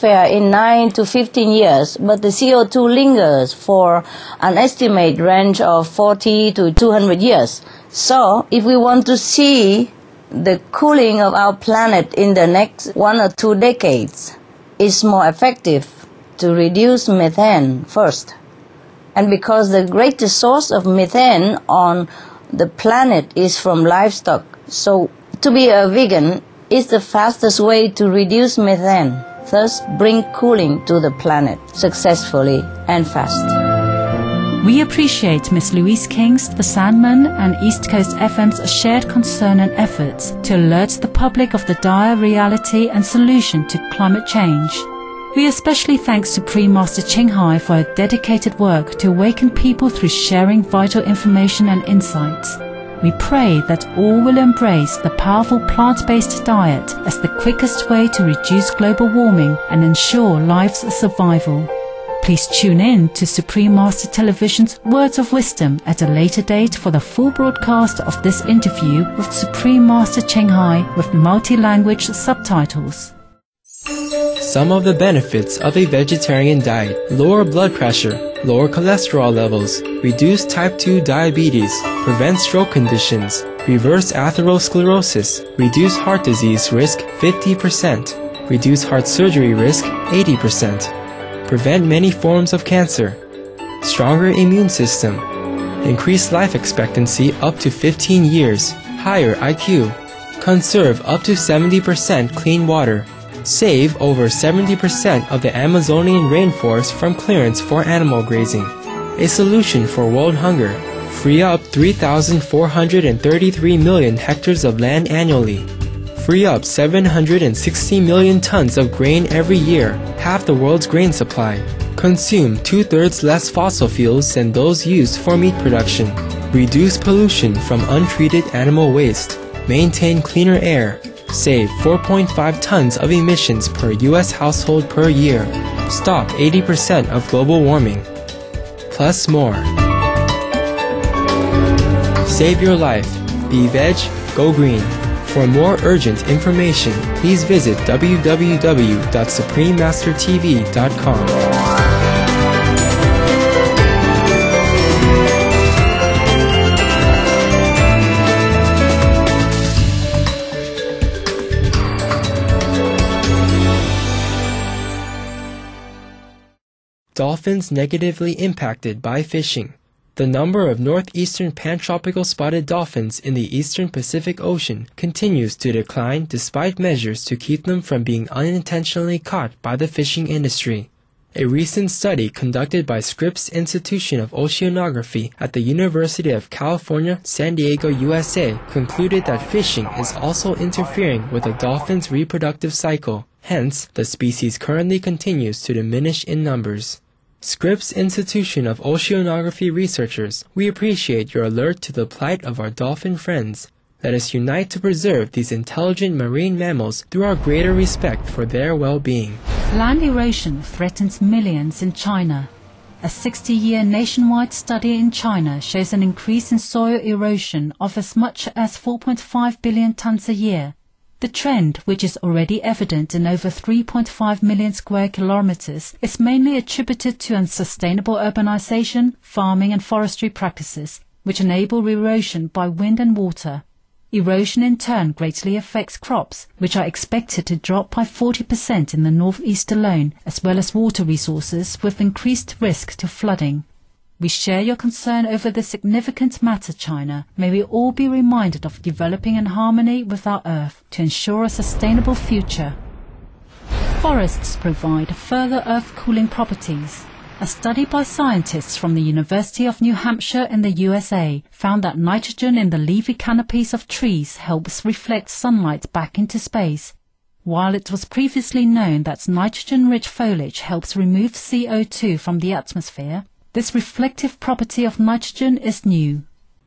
atmosphere in 9 to 15 years, but the CO2 lingers for an estimated range of 40 to 200 years. So, if we want to see the cooling of our planet in the next 1 or 2 decades, it's more effective to reduce methane first. And because the greatest source of methane on the planet is from livestock, so to be a vegan is the fastest way to reduce methane, thus bring cooling to the planet successfully and fast. We appreciate Ms. Louise King's, The Sandman and East Coast FM's shared concern and efforts to alert the public of the dire reality and solution to climate change. We especially thank Supreme Master Ching Hai for her dedicated work to awaken people through sharing vital information and insights. We pray that all will embrace the powerful plant-based diet as the quickest way to reduce global warming and ensure life's survival. Please tune in to Supreme Master Television's Words of Wisdom at a later date for the full broadcast of this interview with Supreme Master Ching Hai with multi-language subtitles. Some of the benefits of a vegetarian diet: lower blood pressure, lower cholesterol levels, reduce type 2 diabetes, prevent stroke conditions, reverse atherosclerosis, reduce heart disease risk 50%, reduce heart surgery risk 80%, prevent many forms of cancer, stronger immune system, increase life expectancy up to 15 years, higher IQ, conserve up to 70% clean water, save over 70% of the Amazonian rainforest from clearance for animal grazing, a solution for world hunger, free up 3,433 million hectares of land annually, free up 760 million tons of grain every year, half the world's grain supply, consume 2/3 less fossil fuels than those used for meat production, reduce pollution from untreated animal waste, maintain cleaner air, save 4.5 tons of emissions per U.S. household per year, stop 80% of global warming, plus more. Save your life. Be veg, go green. For more urgent information, please visit www.suprememastertv.com. Dolphins negatively impacted by fishing. The number of northeastern pantropical spotted dolphins in the eastern Pacific Ocean continues to decline despite measures to keep them from being unintentionally caught by the fishing industry. A recent study conducted by Scripps Institution of Oceanography at the University of California, San Diego, USA, concluded that fishing is also interfering with the dolphin's reproductive cycle. Hence, the species currently continues to diminish in numbers. Scripps Institution of Oceanography researchers, we appreciate your alert to the plight of our dolphin friends. Let us unite to preserve these intelligent marine mammals through our greater respect for their well-being. Land erosion threatens millions in China. A 60-year nationwide study in China shows an increase in soil erosion of as much as 4.5 billion tons a year. The trend, which is already evident in over 3.5 million square kilometers, is mainly attributed to unsustainable urbanization, farming and forestry practices, which enable erosion by wind and water. Erosion in turn greatly affects crops, which are expected to drop by 40% in the northeast alone, as well as water resources with increased risk to flooding. We share your concern over this significant matter, China. May we all be reminded of developing in harmony with our Earth to ensure a sustainable future. Forests provide further Earth cooling properties. A study by scientists from the University of New Hampshire in the USA found that nitrogen in the leafy canopies of trees helps reflect sunlight back into space. While it was previously known that nitrogen-rich foliage helps remove CO2 from the atmosphere, this reflective property of nitrogen is new.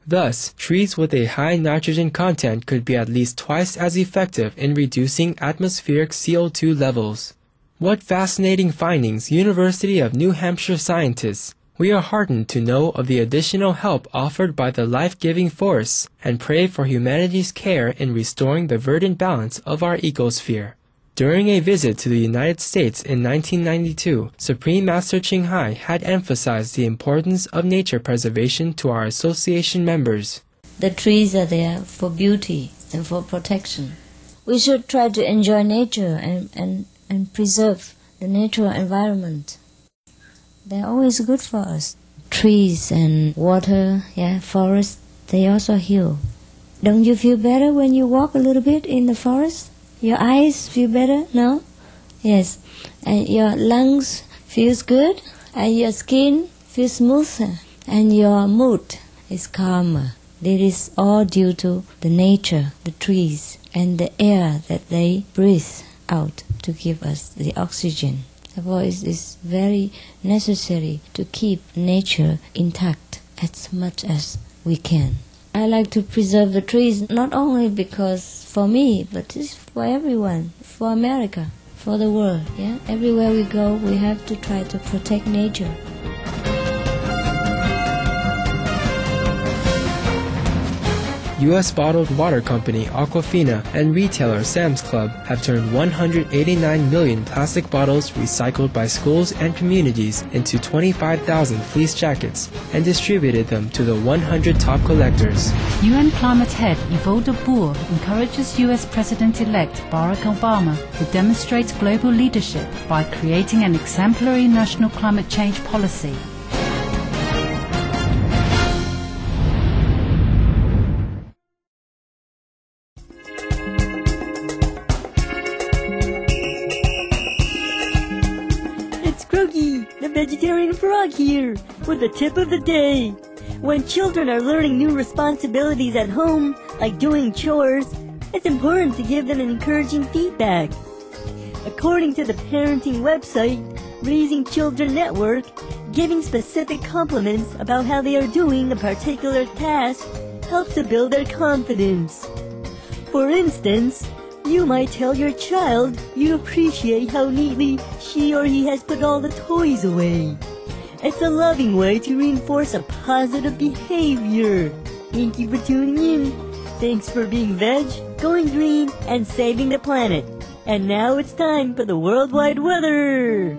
Thus, trees with a high nitrogen content could be at least twice as effective in reducing atmospheric CO2 levels. What fascinating findings, University of New Hampshire scientists! We are heartened to know of the additional help offered by the life-giving forests and pray for humanity's care in restoring the verdant balance of our ecosphere. During a visit to the United States in 1992, Supreme Master Ching Hai had emphasized the importance of nature preservation to our association members. The trees are there for beauty and for protection. We should try to enjoy nature and preserve the natural environment. They're always good for us. Trees and water, forests, they also heal. Don't you feel better when you walk a little bit in the forest? Your eyes feel better, no? Yes. And your lungs feels good, and your skin feels smoother, and your mood is calmer. This is all due to the nature, the trees, and the air that they breathe out to give us the oxygen. Therefore, it is very necessary to keep nature intact as much as we can. I like to preserve the trees not only because for me, but it's for everyone, for America, for the world. Everywhere we go, we have to try to protect nature. U.S. bottled water company Aquafina and retailer Sam's Club have turned 189 million plastic bottles recycled by schools and communities into 25,000 fleece jackets and distributed them to the 100 top collectors. UN climate head Yvonne de Boer encourages U.S. President-elect Barack Obama to demonstrate global leadership by creating an exemplary national climate change policy. The vegetarian frog here with the tip of the day. When children are learning new responsibilities at home, like doing chores, it's important to give them encouraging feedback. According to the parenting website, Raising Children Network, giving specific compliments about how they are doing a particular task helps to build their confidence. For instance, you might tell your child you appreciate how neatly she or he has put all the toys away. It's a loving way to reinforce a positive behavior. Thank you for tuning in. Thanks for being veg, going green, and saving the planet. And now it's time for the worldwide weather.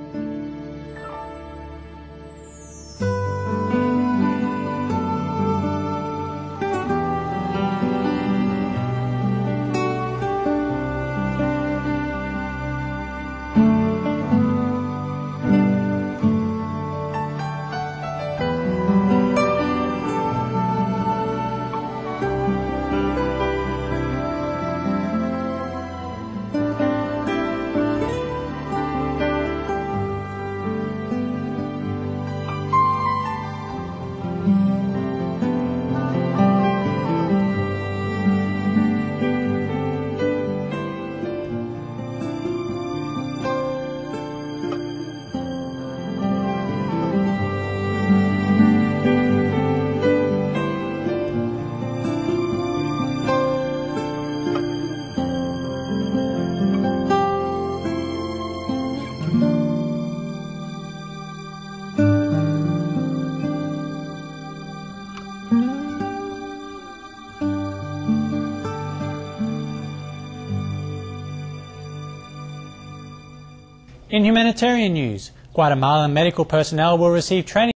In humanitarian news, Guatemalan medical personnel will receive training